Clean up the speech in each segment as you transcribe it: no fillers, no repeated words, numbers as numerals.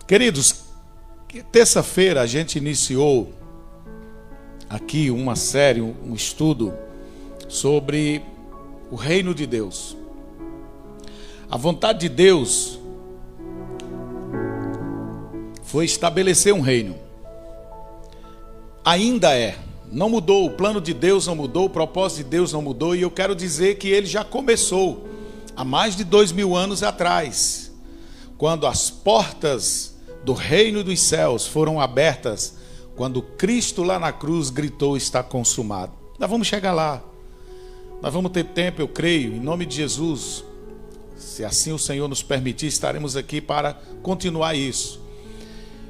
Queridos, terça-feira a gente iniciou aqui uma série, um estudo sobre o reino de Deus. A vontade de Deus foi estabelecer um reino. Ainda é. Não mudou, o plano de Deus não mudou, o propósito de Deus não mudou, e eu quero dizer que ele já começou há mais de 2000 anos atrás, quando as portas do reino dos céus foram abertas, quando Cristo lá na cruz gritou: está consumado. Nós vamos chegar lá, nós vamos ter tempo, eu creio, em nome de Jesus. Se assim o Senhor nos permitir, estaremos aqui para continuar isso.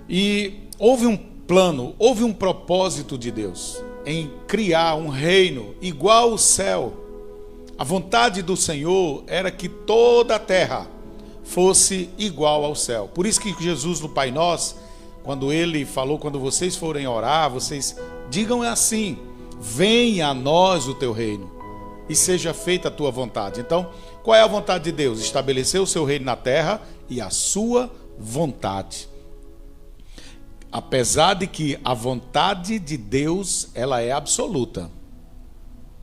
E houve um plano, houve um propósito de Deus em criar um reino igual ao céu. A vontade do Senhor era que toda a terra fosse igual ao céu. Por isso que Jesus no Pai Nosso, quando ele falou: quando vocês forem orar, vocês digam assim: venha a nós o teu reino e seja feita a tua vontade. Então, qual é a vontade de Deus? Estabelecer o seu reino na terra e a sua vontade. Apesar de que a vontade de Deus, ela é absoluta,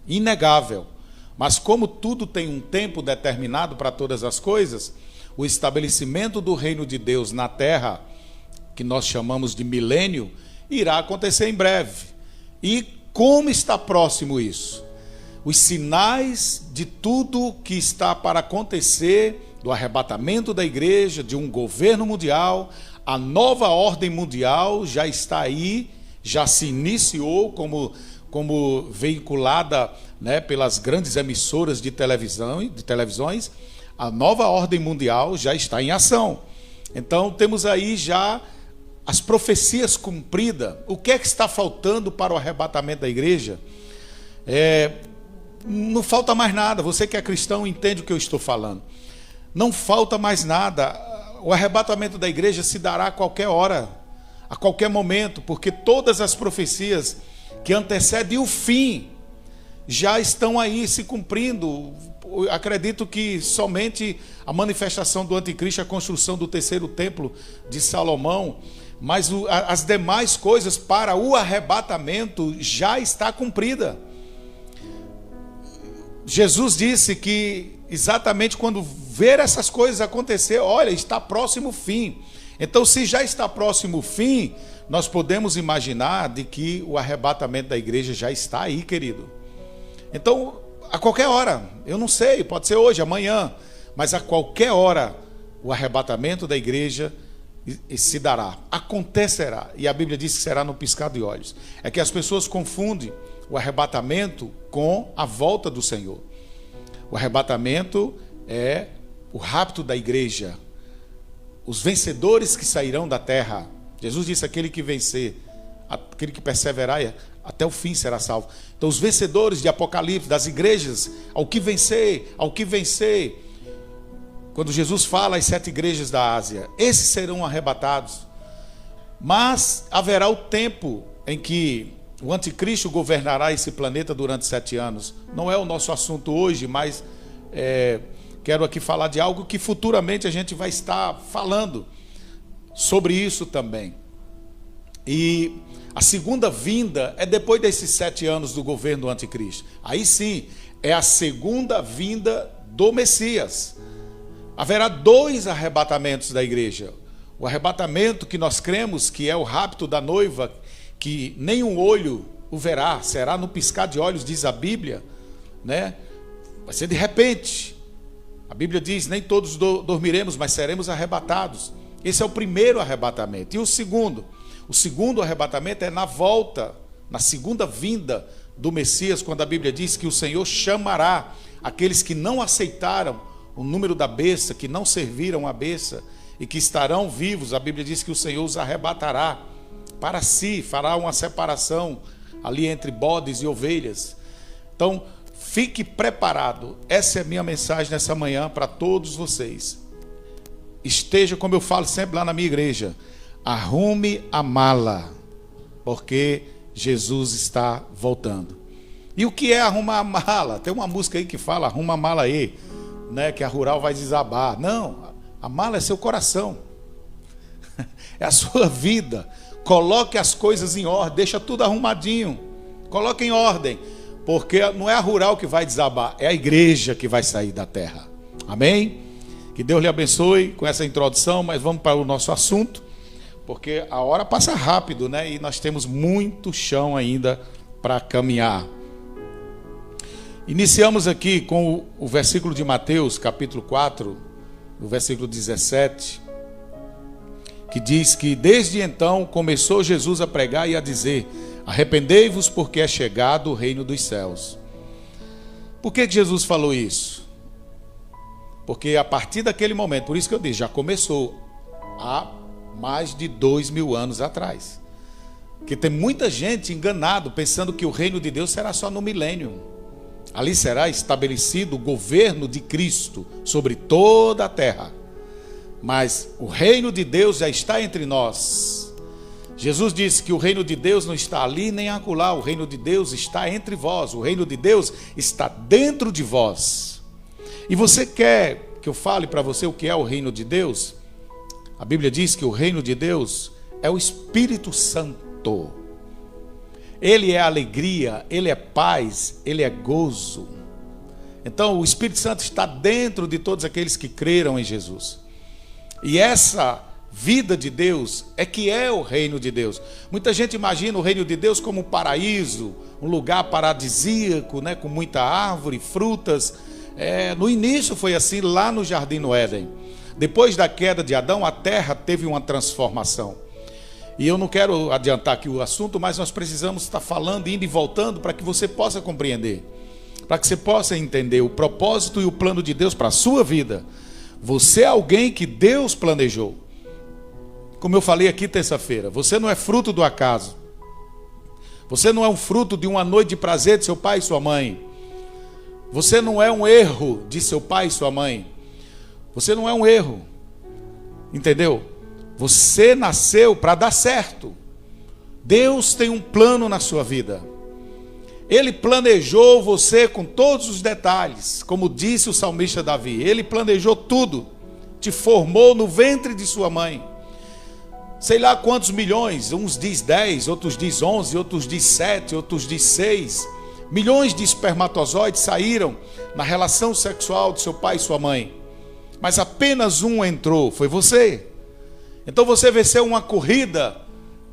inegável. Mas como tudo tem um tempo determinado para todas as coisas, o estabelecimento do reino de Deus na terra, que nós chamamos de milênio, irá acontecer em breve. E como está próximo isso? Os sinais de tudo que está para acontecer, do arrebatamento da igreja, de um governo mundial, a nova ordem mundial já está aí, já se iniciou como veiculada, né, pelas grandes emissoras de televisões. A nova ordem mundial já está em ação. Então temos aí já as profecias cumpridas. O que é que está faltando para o arrebatamento da igreja? Não falta mais nada. Você que é cristão entende o que eu estou falando. Não falta mais nada. O arrebatamento da igreja se dará a qualquer hora, a qualquer momento, porque todas as profecias que antecedem o fim já estão aí se cumprindo. Acredito que somente a manifestação do anticristo, a construção do terceiro templo de Salomão, mas as demais coisas para o arrebatamento já está cumprida. Jesus disse que exatamente quando ver essas coisas acontecer, olha, está próximo o fim. Então, se já está próximo o fim, nós podemos imaginar de que o arrebatamento da igreja já está aí, querido. Então, a qualquer hora, eu não sei, pode ser hoje, amanhã, mas a qualquer hora o arrebatamento da igreja se dará, acontecerá. E a Bíblia diz que será no piscar de olhos. É que as pessoas confundem o arrebatamento com a volta do Senhor. O arrebatamento é o rapto da igreja, os vencedores que sairão da terra. Jesus disse: aquele que vencer, aquele que perseverar até o fim será salvo. Então os vencedores de Apocalipse, das igrejas, ao que vencer, quando Jesus fala às 7 igrejas da Ásia, esses serão arrebatados. Mas haverá o tempo em que o anticristo governará esse planeta durante 7 anos. Não é o nosso assunto hoje, mas quero aqui falar de algo que futuramente a gente vai estar falando sobre isso também. E a segunda vinda é depois desses 7 anos do governo do anticristo. Aí sim, é a segunda vinda do Messias. Haverá 2 arrebatamentos da igreja. O arrebatamento que nós cremos que é o rapto da noiva, que nenhum olho o verá, será no piscar de olhos, diz a Bíblia, né? Vai ser de repente. A Bíblia diz: nem todos dormiremos, mas seremos arrebatados. Esse é o primeiro arrebatamento. E o segundo arrebatamento é na volta, na segunda vinda do Messias, quando a Bíblia diz que o Senhor chamará aqueles que não aceitaram o número da besta, que não serviram a besta e que estarão vivos. A Bíblia diz que o Senhor os arrebatará para si, fará uma separação ali entre bodes e ovelhas. Então, fique preparado. Essa é a minha mensagem nessa manhã para todos vocês. Esteja, como eu falo sempre lá na minha igreja, arrume a mala, porque Jesus está voltando. E o que é arrumar a mala? Tem uma música aí que fala: arruma a mala aí, né, que a rural vai desabar. Não, a mala é seu coração. É a sua vida. Coloque as coisas em ordem, deixa tudo arrumadinho. Coloque em ordem, porque não é a rural que vai desabar, é a igreja que vai sair da terra. Amém? Que Deus lhe abençoe com essa introdução, mas vamos para o nosso assunto, porque a hora passa rápido, né? E nós temos muito chão ainda para caminhar. Iniciamos aqui com o versículo de Mateus, capítulo 4, o versículo 17, que diz que desde então começou Jesus a pregar e a dizer: arrependei-vos, porque é chegado o reino dos céus. Por que Jesus falou isso? Porque a partir daquele momento, por isso que eu disse, já começou há mais de 2000 anos atrás. Porque tem muita gente enganado, pensando que o reino de Deus será só no milênio. Ali será estabelecido o governo de Cristo sobre toda a terra. Mas o reino de Deus já está entre nós. Jesus disse que o reino de Deus não está ali nem acolá, o reino de Deus está entre vós, o reino de Deus está dentro de vós. E você quer que eu fale para você o que é o reino de Deus? A Bíblia diz que o reino de Deus é o Espírito Santo. Ele é alegria, ele é paz, ele é gozo. Então o Espírito Santo está dentro de todos aqueles que creram em Jesus. E essa vida de Deus é que é o reino de Deus. Muita gente imagina o reino de Deus como um paraíso, um lugar paradisíaco, né, com muita árvore, frutas. No início foi assim lá no Jardim no Éden. Depois da queda de Adão, a terra teve uma transformação. E eu não quero adiantar aqui o assunto, mas nós precisamos estar falando, indo e voltando, para que você possa compreender, para que você possa entender o propósito e o plano de Deus para a sua vida. Você é alguém que Deus planejou. Como eu falei aqui terça-feira, você não é fruto do acaso. Você não é um fruto de uma noite de prazer de seu pai e sua mãe. Você não é um erro de seu pai e sua mãe. Você não é um erro. Entendeu? Você nasceu para dar certo. Deus tem um plano na sua vida. Ele planejou você com todos os detalhes, como disse o salmista Davi. Ele planejou tudo, te formou no ventre de sua mãe. Sei lá quantos milhões, uns diz 10, outros diz 11, outros diz 7, outros diz 6. Milhões de espermatozoides saíram na relação sexual de seu pai e sua mãe. Mas apenas um entrou, foi você. Então você venceu uma corrida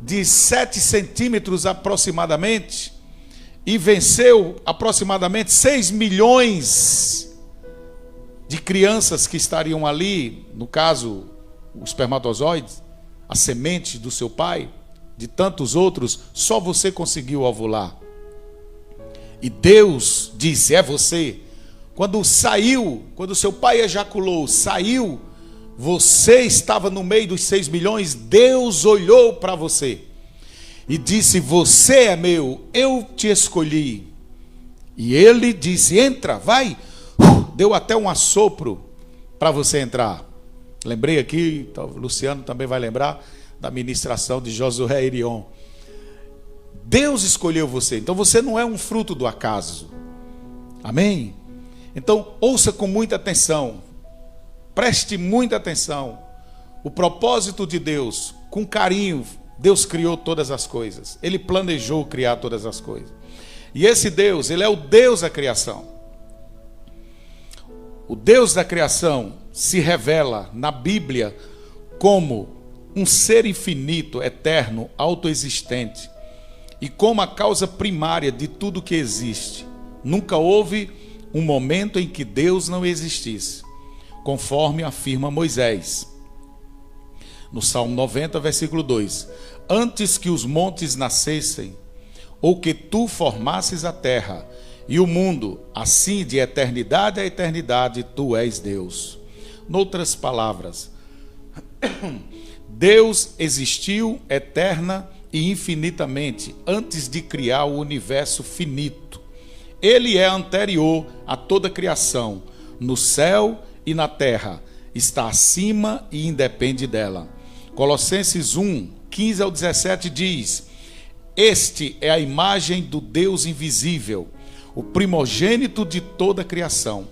de 7 centímetros aproximadamente e venceu aproximadamente 6 milhões de crianças que estariam ali, no caso, o espermatozoide, a semente do seu pai, de tantos outros, só você conseguiu ovular. E Deus disse: é você. Quando saiu, quando seu pai ejaculou, saiu, você estava no meio dos 6 milhões, Deus olhou para você e disse: você é meu, eu te escolhi. E ele disse: entra, vai. Deu até um assopro para você entrar. Lembrei aqui, o Luciano também vai lembrar, da ministração de Josué Irion. Deus escolheu você, então você não é um fruto do acaso. Amém? Então ouça com muita atenção. Preste muita atenção. O propósito de Deus, com carinho, Deus criou todas as coisas. Ele planejou criar todas as coisas. E esse Deus, ele é o Deus da criação. O Deus da criação se revela na Bíblia como um ser infinito, eterno, autoexistente e como a causa primária de tudo que existe. Nunca houve um momento em que Deus não existisse, conforme afirma Moisés no Salmo 90, versículo 2: antes que os montes nascessem, ou que tu formasses a terra e o mundo, assim de eternidade a eternidade, tu és Deus. Noutras palavras, Deus existiu eterna e infinitamente antes de criar o universo finito. Ele é anterior a toda criação, no céu e na terra, está acima e independe dela. Colossenses 1, 15 ao 17 diz: este é a imagem do Deus invisível, o primogênito de toda a criação,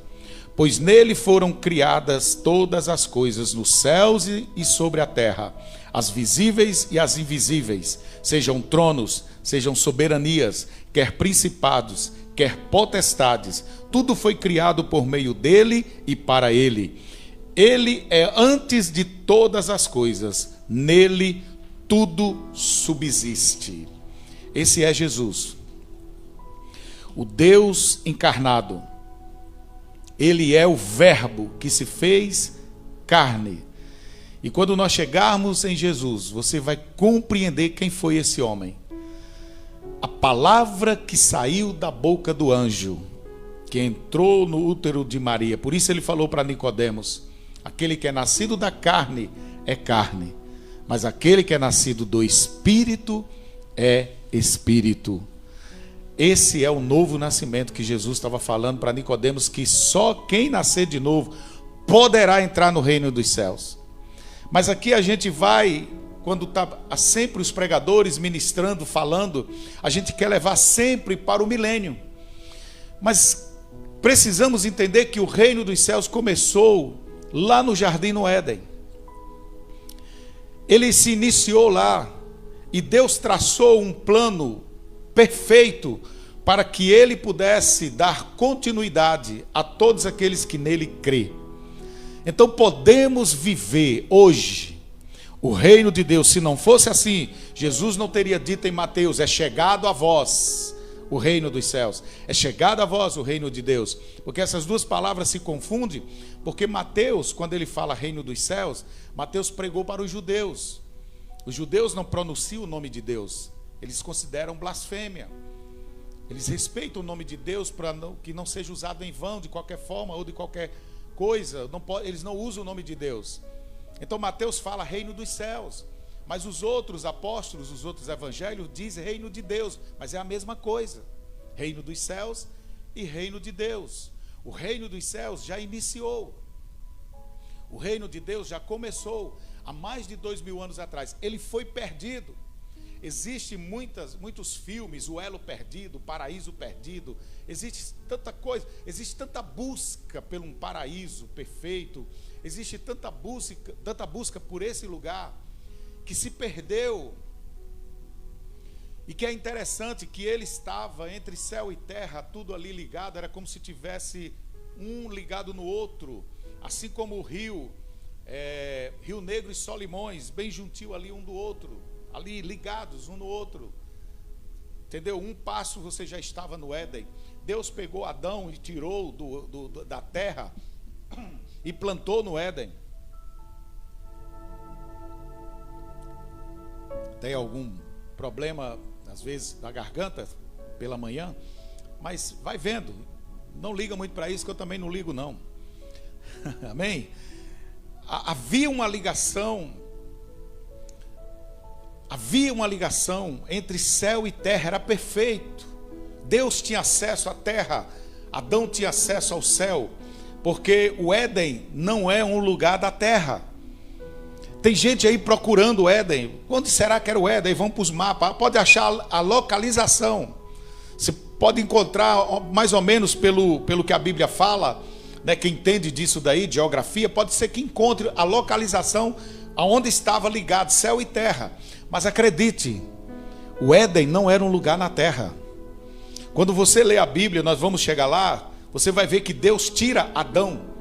Pois nele foram criadas todas as coisas nos céus e sobre a terra, as visíveis e as invisíveis, sejam tronos, sejam soberanias, quer principados, quer potestades, tudo foi criado por meio dele e para ele. Ele é antes de todas as coisas, nele tudo subsiste. Esse é Jesus, o Deus encarnado. Ele é o Verbo que se fez carne. E quando nós chegarmos em Jesus, você vai compreender quem foi esse homem. A palavra que saiu da boca do anjo, que entrou no útero de Maria. Por isso ele falou para Nicodemos: aquele que é nascido da carne é carne, mas aquele que é nascido do Espírito é Espírito. Esse é o novo nascimento que Jesus estava falando para Nicodemos, que só quem nascer de novo poderá entrar no reino dos céus. Mas aqui a gente vai, quando está sempre os pregadores ministrando, falando, a gente quer levar sempre para o milênio. Mas precisamos entender que o reino dos céus começou lá no jardim no Éden. Ele se iniciou lá e Deus traçou um plano perfeito para que ele pudesse dar continuidade a todos aqueles que nele crê. Então podemos viver hoje o reino de Deus. Se não fosse assim, Jesus não teria dito em Mateus: é chegado a vós o reino dos céus, é chegado a vós o reino de Deus. Porque essas duas palavras se confundem, porque Mateus, quando ele fala reino dos céus, Mateus pregou para os judeus. Os judeus não pronunciam o nome de Deus, eles consideram blasfêmia. Eles respeitam o nome de Deus para que não seja usado em vão, de qualquer forma ou de qualquer coisa. Eles não usam o nome de Deus. Então Mateus fala reino dos céus, mas os outros apóstolos, os outros evangelhos dizem reino de Deus, mas é a mesma coisa. Reino dos céus e reino de Deus. O reino dos céus já iniciou. O reino de Deus já começou há mais de 2000 anos atrás. Ele foi perdido. Existem muitos filmes, o Elo Perdido, o Paraíso Perdido. Existe tanta coisa, existe tanta busca por um paraíso perfeito. Existe tanta busca por esse lugar que se perdeu. E que é interessante que ele estava entre céu e terra, tudo ali ligado, era como se tivesse um ligado no outro. Assim como o Rio Negro e Solimões, bem juntinho ali um do outro, ali ligados um no outro, entendeu? Um passo você já estava no Éden. Deus pegou Adão e tirou da terra e plantou no Éden. Tem algum problema às vezes da garganta pela manhã, mas vai vendo, não liga muito para isso, que eu também não ligo não. Amém? Havia uma ligação entre céu e terra, era perfeito. Deus tinha acesso à terra, Adão tinha acesso ao céu, porque o Éden não é um lugar da terra. Tem gente aí procurando o Éden. Onde será que era o Éden? Vão para os mapas, pode achar a localização. Você pode encontrar mais ou menos pelo que a Bíblia fala, né? Quem entende disso daí, de geografia, pode ser que encontre a localização aonde estava ligado céu e terra. Mas acredite, o Éden não era um lugar na terra. Quando você lê a Bíblia, nós vamos chegar lá, você vai ver que Deus tira Adão.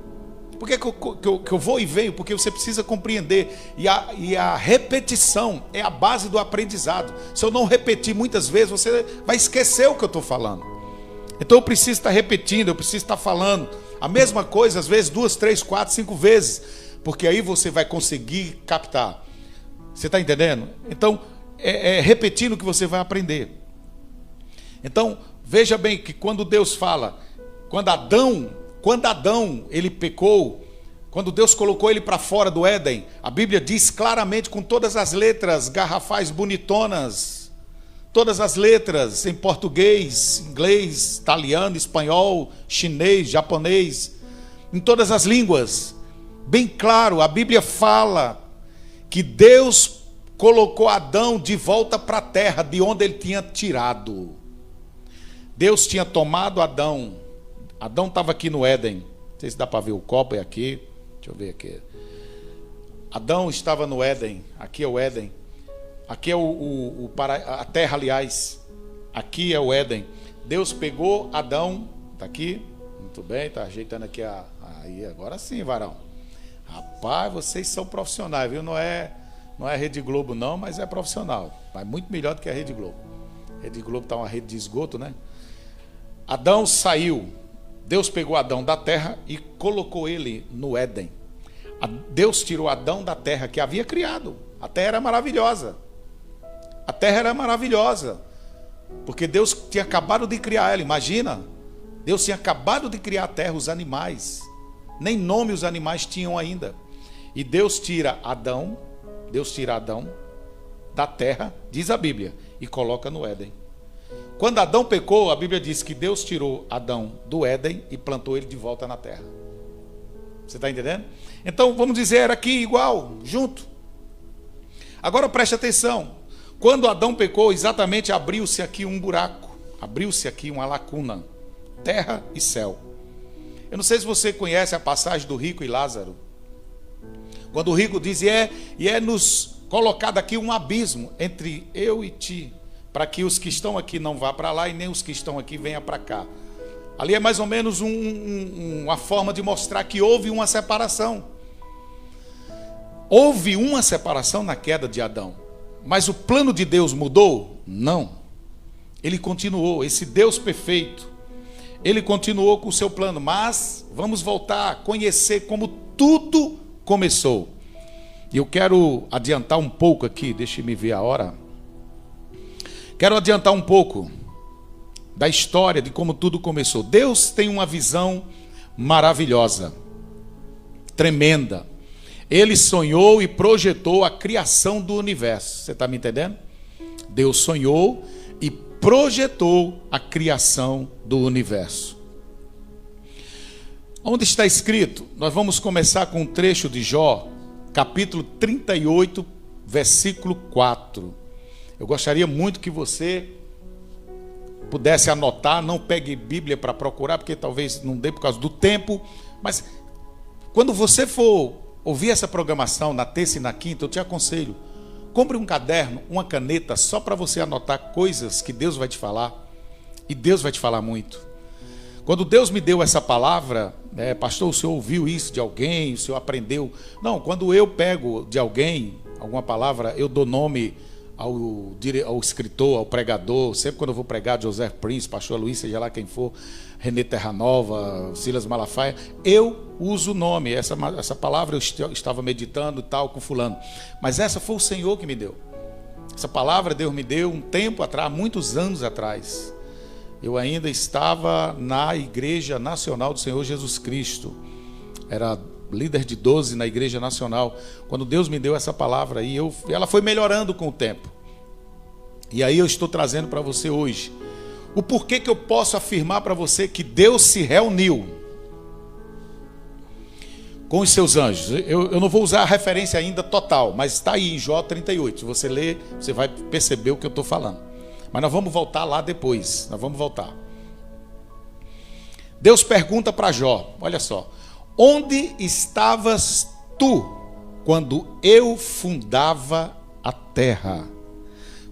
Por que eu vou e venho? Porque você precisa compreender. E a repetição é a base do aprendizado. Se eu não repetir muitas vezes, você vai esquecer o que eu estou falando. Então eu preciso estar repetindo, eu preciso estar falando a mesma coisa, às vezes 2, 3, 4, 5 vezes. Porque aí você vai conseguir captar. Você está entendendo? Então, é repetindo que você vai aprender. Então, veja bem que quando Deus fala, quando Adão ele pecou, quando Deus colocou ele para fora do Éden, a Bíblia diz claramente, com todas as letras garrafais bonitonas, todas as letras em português, inglês, italiano, espanhol, chinês, japonês, em todas as línguas, bem claro, a Bíblia fala que Deus colocou Adão de volta para a terra, de onde ele tinha tirado. Deus tinha tomado Adão. Adão estava aqui no Éden, Não sei se dá para ver o copo, é aqui. Deixa eu ver aqui. Adão estava no Éden. Aqui é o Éden. Aqui é a terra, aliás. Aqui é o Éden. Deus pegou Adão. Está aqui. Muito bem, está ajeitando aqui aí. Agora sim, varão. Rapaz, vocês são profissionais, viu? Não é Rede Globo não, mas é profissional. Mas muito melhor do que a Rede Globo. A Rede Globo está uma rede de esgoto, né? Adão saiu. Deus pegou Adão da terra e colocou ele no Éden. Deus tirou Adão da terra que havia criado. A terra era maravilhosa. A terra era maravilhosa. Porque Deus tinha acabado de criar ela. Imagina. Deus tinha acabado de criar a terra, os animais. Nem nome os animais tinham ainda. E Deus tira Adão da terra, diz a Bíblia, e coloca no Éden. Quando Adão pecou, a Bíblia diz que Deus tirou Adão do Éden e plantou ele de volta na terra. Você está entendendo? Então, vamos dizer, era aqui igual, junto. Agora preste atenção. Quando Adão pecou, exatamente abriu-se aqui um buraco. Abriu-se aqui uma lacuna. Terra e céu. Eu não sei se você conhece a passagem do rico e Lázaro. Quando o rico diz, e é nos colocado aqui um abismo entre eu e ti, para que os que estão aqui não vá para lá e nem os que estão aqui venham para cá. Ali é mais ou menos uma forma de mostrar que houve uma separação. Houve uma separação na queda de Adão. Mas o plano de Deus mudou? Não. Ele continuou, esse Deus perfeito. Ele continuou com o seu plano. Mas vamos voltar a conhecer como tudo começou. E eu quero adiantar um pouco aqui, deixe-me ver a hora. Quero adiantar um pouco da história de como tudo começou. Deus tem uma visão maravilhosa, tremenda. Ele sonhou e projetou a criação do universo. Você está me entendendo? Deus sonhou e projetou a criação do universo. Onde está escrito? Nós vamos começar com um trecho de Jó, capítulo 38, versículo 4. Eu gostaria muito que você pudesse anotar, não pegue Bíblia para procurar, porque talvez não dê por causa do tempo, mas quando você for ouvir essa programação na terça e na quinta, eu te aconselho, compre um caderno, uma caneta, só para você anotar coisas que Deus vai te falar, e Deus vai te falar muito. Quando Deus me deu essa palavra, pastor, o senhor ouviu isso de alguém, o senhor aprendeu? Não, quando eu pego de alguém, alguma palavra, eu dou nome ao escritor, ao pregador. Sempre quando eu vou pregar, José Prince, pastor Luiz, seja lá quem for, René Terranova, Silas Malafaia, eu uso o nome. Essa palavra eu estava meditando e tal com fulano, mas essa foi o Senhor que me deu. Essa palavra Deus me deu um tempo atrás, muitos anos atrás. Eu ainda estava na Igreja Nacional do Senhor Jesus Cristo, era líder de 12 na Igreja Nacional, quando Deus me deu essa palavra aí, ela foi melhorando com o tempo, e aí eu estou trazendo para você hoje, o porquê que eu posso afirmar para você que Deus se reuniu com os seus anjos. Eu não vou usar a referência ainda total, mas está aí em Jó 38, se você ler, você vai perceber o que eu estou falando, mas nós vamos voltar lá depois, nós vamos voltar. Deus pergunta para Jó, olha só: onde estavas tu quando eu fundava a terra?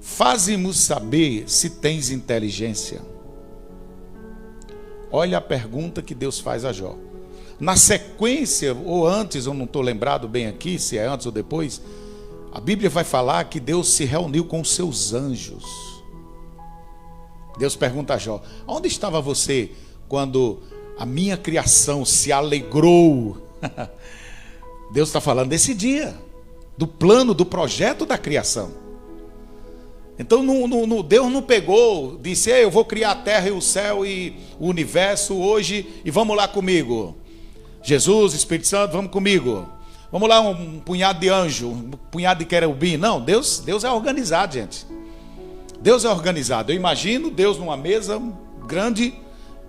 Faze-nos saber se tens inteligência. Olha a pergunta que Deus faz a Jó. Na sequência, ou antes, eu não estou lembrado bem aqui, se é antes ou depois, a Bíblia vai falar que Deus se reuniu com os seus anjos. Deus pergunta a Jó: onde estava você quando a minha criação se alegrou? Deus está falando desse dia, do plano, do projeto da criação. Então Deus não pegou, disse: eu vou criar a terra e o céu e o universo hoje e vamos lá comigo. Jesus, Espírito Santo, vamos comigo. Vamos lá, um punhado de anjo, um punhado de querubim. Não, Deus é organizado, gente. Deus é organizado. Eu imagino Deus numa mesa grande.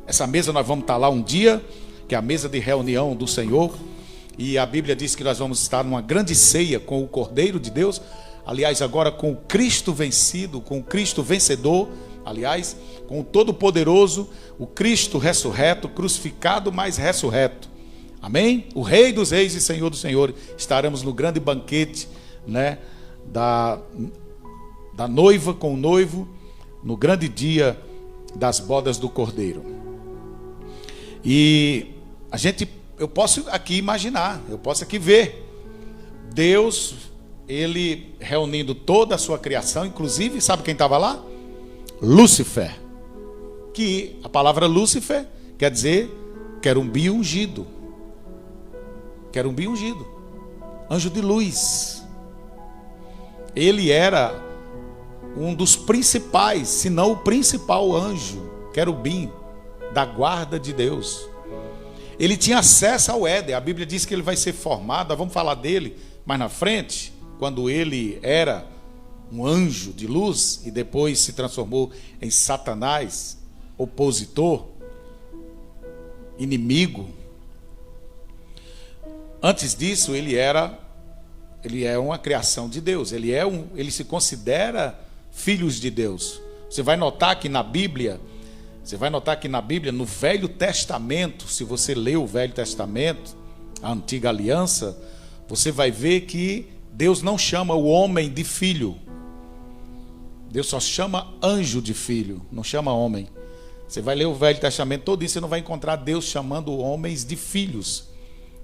Essa mesa nós vamos estar lá um dia, que é a mesa de reunião do Senhor. E a Bíblia diz que nós vamos estar numa grande ceia com o Cordeiro de Deus. Aliás, agora com o Cristo vencido, com o Cristo vencedor. Aliás, com o Todo-Poderoso, o Cristo ressurreto, crucificado, mas ressurreto. Amém? O Rei dos Reis e Senhor dos Senhores. Estaremos no grande banquete, né, da noiva com o noivo, no grande dia das bodas do Cordeiro. E eu posso aqui imaginar, eu posso aqui ver Deus, ele reunindo toda a sua criação, inclusive, sabe quem estava lá? Lúcifer. Que a palavra Lúcifer quer dizer querumbi ungido. Querumbi ungido, anjo de luz. Ele era um dos principais, se não o principal anjo, querubim, da guarda de Deus. Ele tinha acesso ao Éden. A Bíblia diz que ele vai ser formado, vamos falar dele mais na frente, quando ele era um anjo de luz e depois se transformou em Satanás, opositor, inimigo. Antes disso, ele é uma criação de Deus. Ele se considera filhos de Deus. Você vai notar que na Bíblia, no Velho Testamento, se você ler o Velho Testamento, a Antiga Aliança, você vai ver que Deus não chama o homem de filho. Deus só chama anjo de filho, não chama homem. Você vai ler o Velho Testamento todo isso, você não vai encontrar Deus chamando homens de filhos.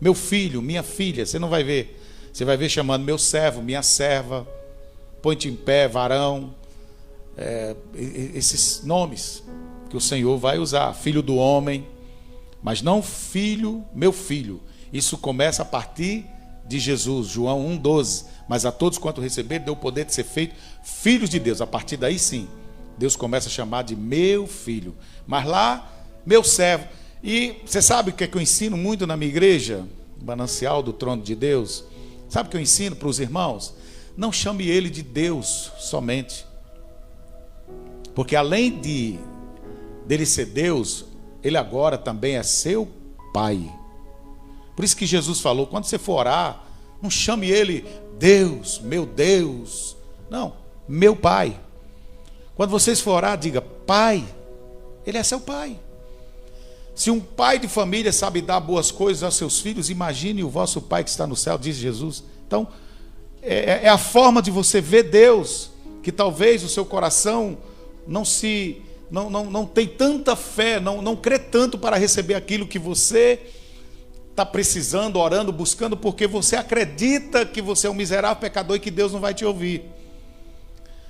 Meu filho, minha filha, você não vai ver. Você vai ver chamando meu servo, minha serva, põe-te em pé, varão. Esses nomes que o Senhor vai usar. Filho do homem, mas não filho, meu filho. Isso começa a partir de Jesus, João 1,12. Mas a todos quanto receber, deu o poder de ser feito filhos de Deus. A partir daí sim, Deus começa a chamar de meu filho. Mas lá, meu servo. E você sabe o que é que eu ensino muito na minha igreja? Manancial do Trono de Deus. Sabe o que eu ensino para os irmãos? Não chame ele de Deus somente. Porque além dele ser Deus, ele agora também é seu Pai. Por isso que Jesus falou, quando você for orar, não chame ele Deus, meu Deus. Não, meu Pai. Quando vocês for orar, diga Pai. Ele é seu Pai. Se um pai de família sabe dar boas coisas aos seus filhos, imagine o vosso Pai que está no céu, diz Jesus. Então, é a forma de você ver Deus, que talvez o seu coração não tem tanta fé, não crê tanto para receber aquilo que você está precisando, orando, buscando, porque você acredita que você é um miserável pecador e que Deus não vai te ouvir,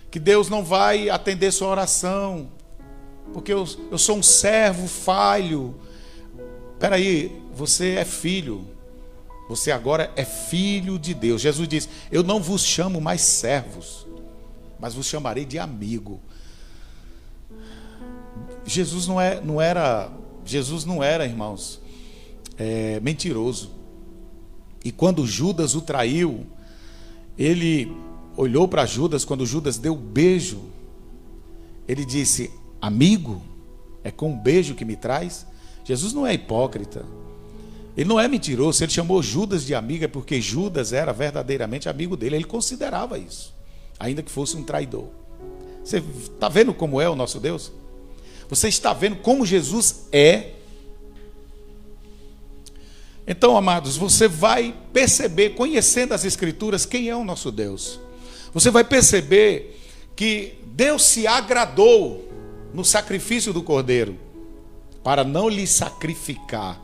que Deus não vai atender sua oração, porque eu sou um servo falho. Espera aí, você é filho, você agora é filho de Deus. Jesus diz, eu não vos chamo mais servos, mas vos chamarei de amigo. Jesus não era, irmãos, mentiroso. E quando Judas o traiu, ele olhou para Judas, quando Judas deu o beijo, ele disse, amigo, é com um beijo que me traz? Jesus não é hipócrita, ele não é mentiroso. Ele chamou Judas de amigo, é porque Judas era verdadeiramente amigo dele, ele considerava isso, ainda que fosse um traidor. Você está vendo como é o nosso Deus? Você está vendo como Jesus é? Então, amados, você vai perceber, conhecendo as Escrituras, quem é o nosso Deus. Você vai perceber que Deus se agradou no sacrifício do Cordeiro, para não lhe sacrificar.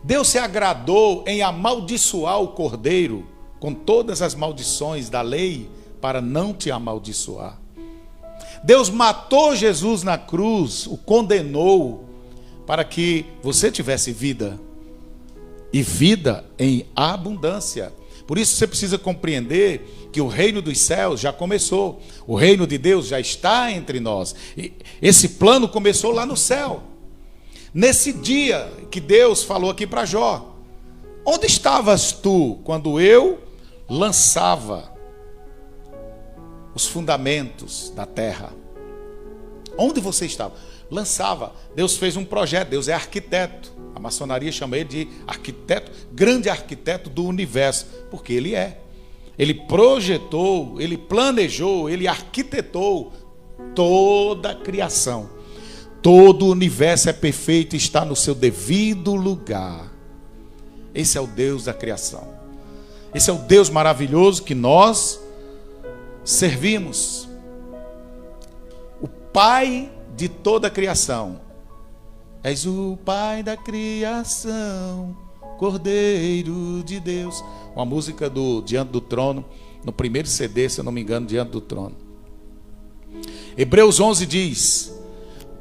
Deus se agradou em amaldiçoar o Cordeiro, com todas as maldições da lei, para não te amaldiçoar. Deus matou Jesus na cruz, o condenou, para que você tivesse vida, e vida em abundância. Por isso você precisa compreender que o reino dos céus já começou, o reino de Deus já está entre nós. E esse plano começou lá no céu, nesse dia que Deus falou aqui para Jó, onde estavas tu quando eu lançava os fundamentos da terra? Onde você estava? Lançava. Deus fez um projeto, Deus é arquiteto. A maçonaria chama ele de arquiteto, grande arquiteto do universo, porque ele é. Ele projetou, ele planejou, ele arquitetou toda a criação. Todo o universo é perfeito e está no seu devido lugar. Esse é o Deus da criação. Esse é o Deus maravilhoso que nós servimos. O Pai de toda a criação. És o Pai da criação, Cordeiro de Deus. Uma música do Diante do Trono, no primeiro CD, se eu não me engano, Diante do Trono. Hebreus 11 diz: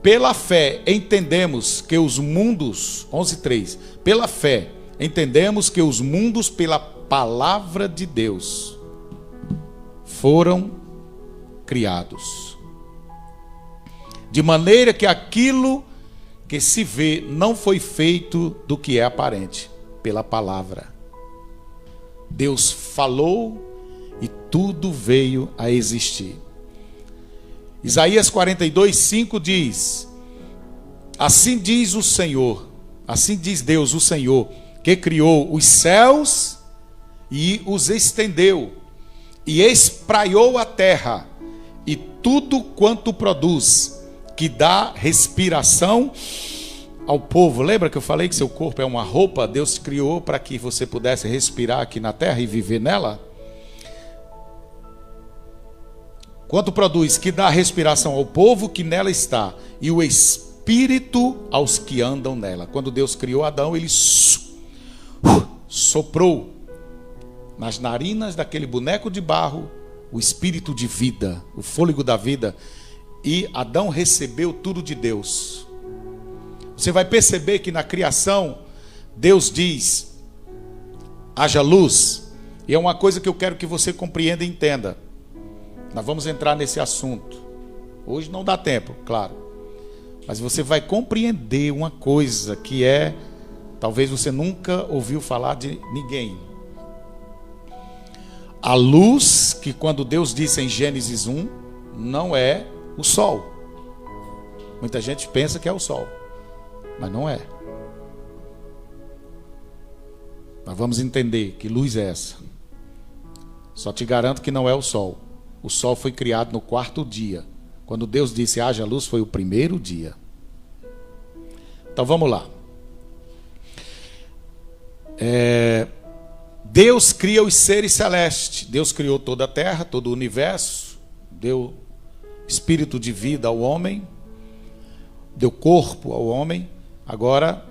pela fé entendemos que os mundos, 11:3, pela fé entendemos que os mundos pela palavra de Deus foram criados, de maneira que aquilo que se vê não foi feito do que é aparente, pela palavra. Deus falou e tudo veio a existir. Isaías 42:5 diz: assim diz o Senhor, assim diz Deus, o Senhor, que criou os céus e os estendeu, e espraiou a terra, e tudo quanto produz, que dá respiração ao povo. Lembra que eu falei que seu corpo é uma roupa? Deus criou para que você pudesse respirar aqui na terra e viver nela. Quanto produz, que dá respiração ao povo que nela está, e o espírito aos que andam nela. Quando Deus criou Adão, ele soprou nas narinas daquele boneco de barro o espírito de vida, o fôlego da vida, e Adão recebeu tudo de Deus. Você vai perceber que na criação Deus diz: haja luz. E é uma coisa que eu quero que você compreenda e entenda. Nós vamos entrar nesse assunto. Hoje não dá tempo, claro. Mas você vai compreender uma coisa que talvez você nunca ouviu falar de ninguém. A luz, que quando Deus disse em Gênesis 1, não é o sol. Muita gente pensa que é o sol, mas não é. Nós vamos entender que luz é essa. Só te garanto que não é o sol. O sol foi criado no 4º dia. Quando Deus disse haja luz, foi o 1º dia. Então vamos lá. Deus cria os seres celestes. Deus criou toda a terra, todo o universo. Deu espírito de vida ao homem. Deu corpo ao homem. Agora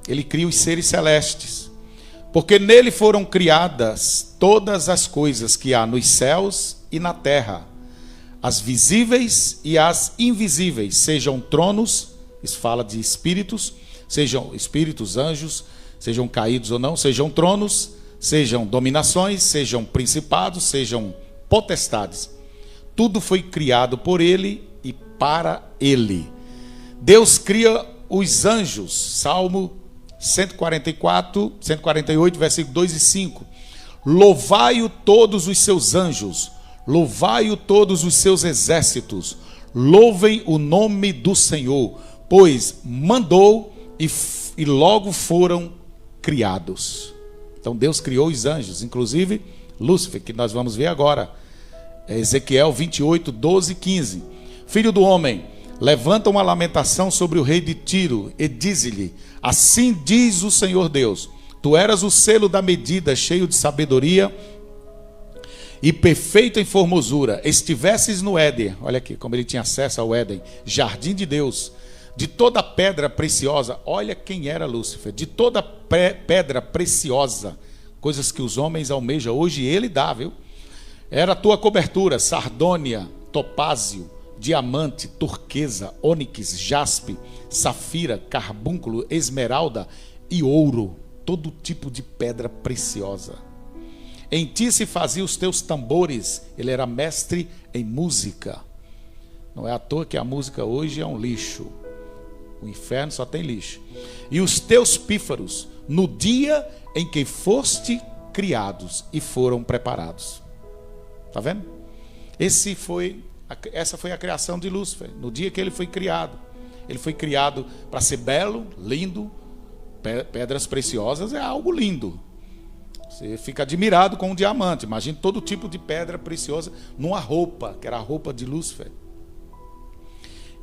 ele cria os seres celestes. Porque nele foram criadas todas as coisas que há nos céus e na terra, as visíveis e as invisíveis, sejam tronos, isso fala de espíritos, sejam espíritos, anjos, sejam caídos ou não, sejam tronos, sejam dominações, sejam principados, sejam potestades. Tudo foi criado por ele e para ele. Deus cria os anjos, Salmo 148, versículo 2 e 5. Louvai-o todos os seus anjos, louvai-o todos os seus exércitos, louvem o nome do Senhor, pois mandou e logo foram criados. Então Deus criou os anjos, inclusive Lúcifer, que nós vamos ver agora. Ezequiel 28, 12 e 15. Filho do homem, levanta uma lamentação sobre o rei de Tiro e dize-lhe: assim diz o Senhor Deus, tu eras o selo da medida, cheio de sabedoria e perfeito em formosura, estivesses no Éden. Olha aqui como ele tinha acesso ao Éden, jardim de Deus, de toda pedra preciosa. Olha quem era Lúcifer, de toda pedra preciosa, coisas que os homens almejam hoje, ele dá, viu? Era a tua cobertura, sardônia, topázio, diamante, turquesa, ônix, jaspe, safira, carbúnculo, esmeralda e ouro, todo tipo de pedra preciosa. Em ti se fazia os teus tambores. Ele era mestre em música. Não é à toa que a música hoje é um lixo. O inferno só tem lixo. E os teus pífaros, no dia em que foste criados e foram preparados. Está vendo? Essa foi a criação de Lúcifer. No dia que ele foi criado. Ele foi criado para ser belo, lindo. Pedras preciosas é algo lindo. Você fica admirado com um diamante. Imagine todo tipo de pedra preciosa numa roupa, que era a roupa de Lúcifer.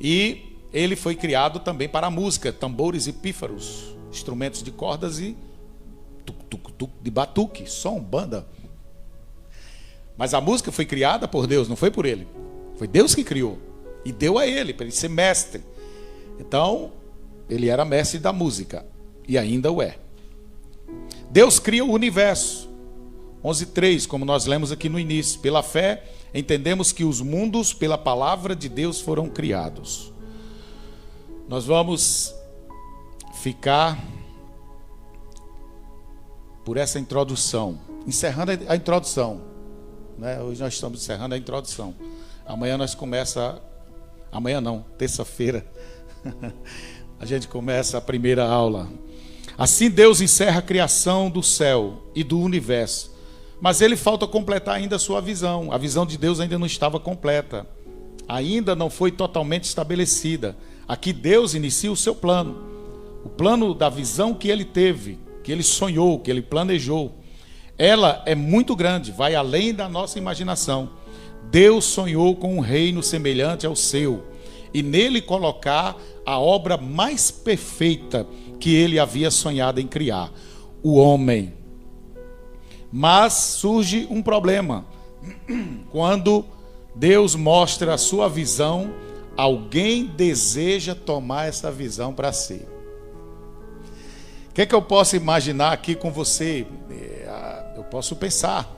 E ele foi criado também para a música, tambores e pífaros, instrumentos de cordas e de batuque, som, banda. Mas a música foi criada por Deus, não foi por ele. Foi Deus que criou e deu a ele, para ele ser mestre. Então, ele era mestre da música e ainda o é. Deus cria o universo. 11:3, como nós lemos aqui no início. Pela fé, entendemos que os mundos, pela palavra de Deus, foram criados. Nós vamos ficar por essa introdução, encerrando a introdução, né? Hoje nós estamos encerrando a introdução. Amanhã nós começa, amanhã não, terça-feira, a gente começa a primeira aula. Assim Deus encerra a criação do céu e do universo, mas ele falta completar ainda a sua visão. A visão de Deus ainda não estava completa, ainda não foi totalmente estabelecida. Aqui Deus inicia o seu plano, o plano da visão que ele teve, que ele sonhou, que ele planejou. Ela é muito grande, vai além da nossa imaginação. Deus sonhou com um reino semelhante ao seu e nele colocar a obra mais perfeita que ele havia sonhado em criar, o homem. Mas surge um problema. Quando Deus mostra a sua visão, alguém deseja tomar essa visão para si. O que é que eu posso imaginar aqui com você? Eu posso pensar.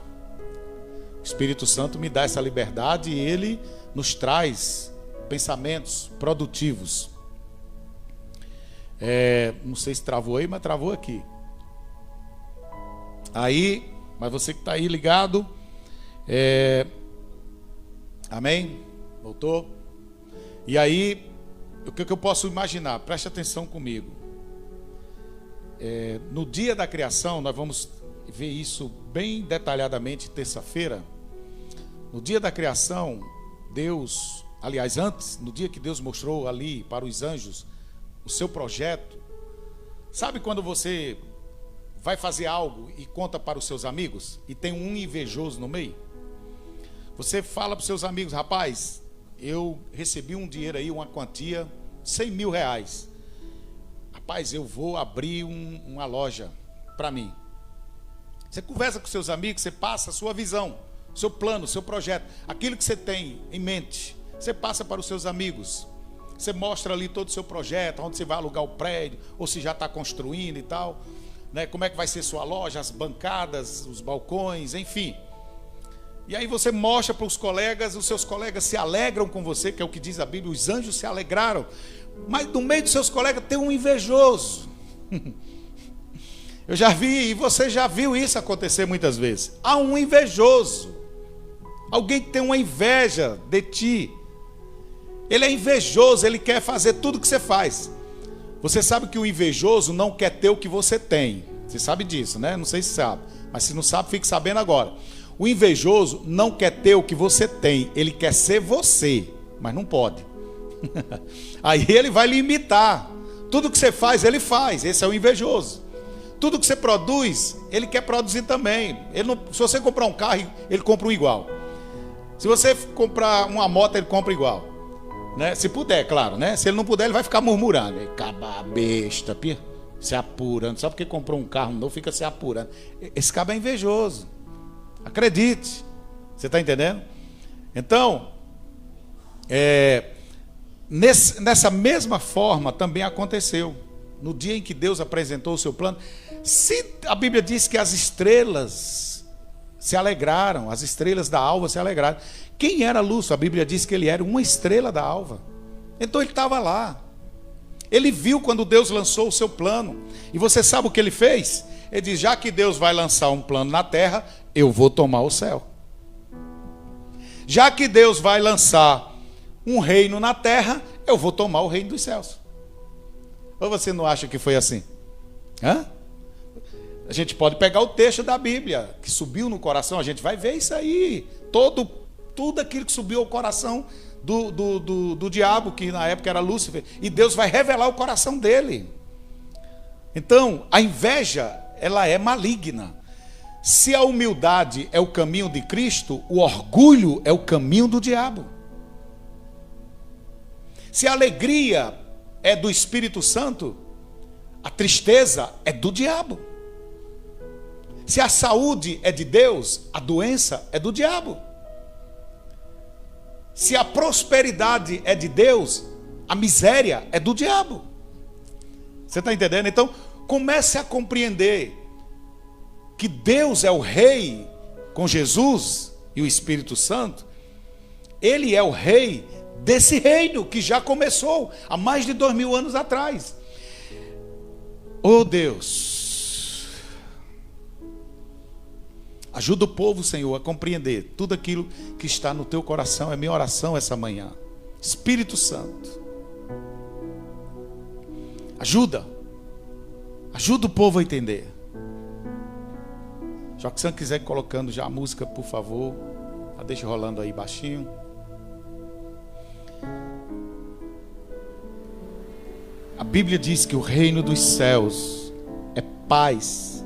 O Espírito Santo me dá essa liberdade e ele nos traz pensamentos produtivos. Não sei se travou aí, mas travou aqui. Aí, mas você que está aí ligado, amém? Voltou? E aí, o que eu posso imaginar? Preste atenção comigo. No dia da criação, nós vamos ver isso bem detalhadamente terça-feira. No dia da criação, Deus, aliás, antes, no dia que Deus mostrou ali para os anjos o seu projeto, sabe quando você vai fazer algo e conta para os seus amigos e tem um invejoso no meio? Você fala para os seus amigos: rapaz, eu recebi um dinheiro aí, uma quantia, 100 mil reais. Rapaz, eu vou abrir uma loja para mim. Você conversa com seus amigos, você passa a sua visão, seu plano, seu projeto, aquilo que você tem em mente, você passa para os seus amigos. Você mostra ali todo o seu projeto, onde você vai alugar o prédio, ou se já está construindo e tal, né? Como é que vai ser sua loja, as bancadas, os balcões, enfim. E aí você mostra para os colegas, os seus colegas se alegram com você, que é o que diz a Bíblia, os anjos se alegraram. Mas no meio dos seus colegas tem um invejoso. Eu já vi, e você já viu isso acontecer muitas vezes. Há um invejoso, alguém que tem uma inveja de ti. Ele é invejoso, ele quer fazer tudo que você faz. Você sabe que o invejoso não quer ter o que você tem. Você sabe disso, né? Não sei se sabe, mas se não sabe, fique sabendo agora. O invejoso não quer ter o que você tem, ele quer ser você, mas não pode. Aí ele vai lhe imitar. Tudo que você faz, ele faz. Esse é o invejoso. Tudo que você produz, ele quer produzir também. Se você comprar um carro, ele compra um igual. Se você comprar uma moto, ele compra igual, né? Se puder, claro, né? Se ele não puder, ele vai ficar murmurando. Acaba besta, se apurando. Só porque comprou um carro novo, fica se apurando. Esse cabo é invejoso. Acredite. Você está entendendo? Então, nessa mesma forma também aconteceu. No dia em que Deus apresentou o seu plano, se a Bíblia diz que as estrelas se alegraram, as estrelas da alva se alegraram. Quem era Lúcio? A Bíblia diz que ele era uma estrela da alva. Então ele estava lá. Ele viu quando Deus lançou o seu plano. E você sabe o que ele fez? Ele diz: já que Deus vai lançar um plano na terra, eu vou tomar o céu. Já que Deus vai lançar um reino na terra, eu vou tomar o reino dos céus. Ou você não acha que foi assim? A gente pode pegar o texto da Bíblia que subiu no coração, a gente vai ver isso aí. Tudo aquilo que subiu ao coração do diabo, que na época era Lúcifer, e Deus vai revelar o coração dele. Então, a inveja, ela é maligna. Se a humildade é o caminho de Cristo, o orgulho é o caminho do diabo. Se a alegria é do Espírito Santo, a tristeza é do diabo. Se a saúde é de Deus, a doença é do diabo. Se a prosperidade é de Deus, a miséria é do diabo. Você está entendendo? Então, comece a compreender que Deus é o Rei com Jesus e o Espírito Santo. Ele é o Rei desse reino que já começou há mais de 2000 anos atrás. Oh Deus, ajuda o povo, Senhor, a compreender tudo aquilo que está no teu coração. É minha oração essa manhã. Espírito Santo, ajuda o povo a entender. Já que você quiser ir colocando já a música, por favor, deixa rolando aí baixinho. A Bíblia diz que o reino dos céus é paz,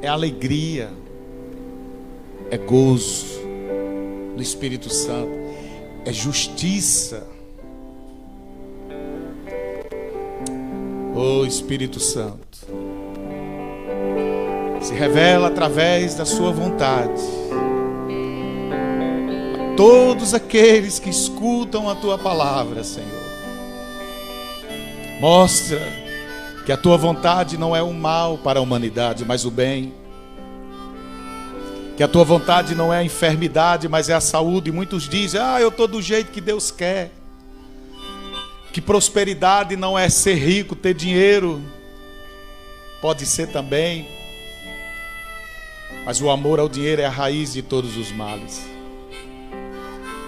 é alegria, é gozo do Espírito Santo, é justiça. Oh Espírito Santo, se revela através da sua vontade a todos aqueles que escutam a tua palavra, Senhor. Mostra que a tua vontade não é o mal para a humanidade, mas o bem. Que a tua vontade não é a enfermidade, mas é a saúde. E muitos dizem, eu estou do jeito que Deus quer. Que prosperidade não é ser rico, ter dinheiro. Pode ser também. Mas o amor ao dinheiro é a raiz de todos os males.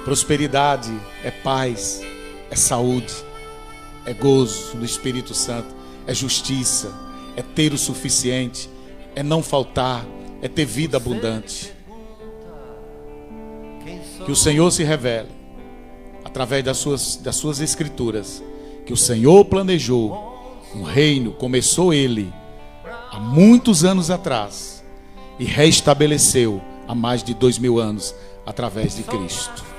Prosperidade é paz, é saúde, é gozo no Espírito Santo, é justiça, é ter o suficiente, é não faltar, é ter vida abundante. Que o Senhor se revele através das suas escrituras, que o Senhor planejou um reino, começou ele há muitos anos atrás e restabeleceu há mais de 2000 anos através de Cristo.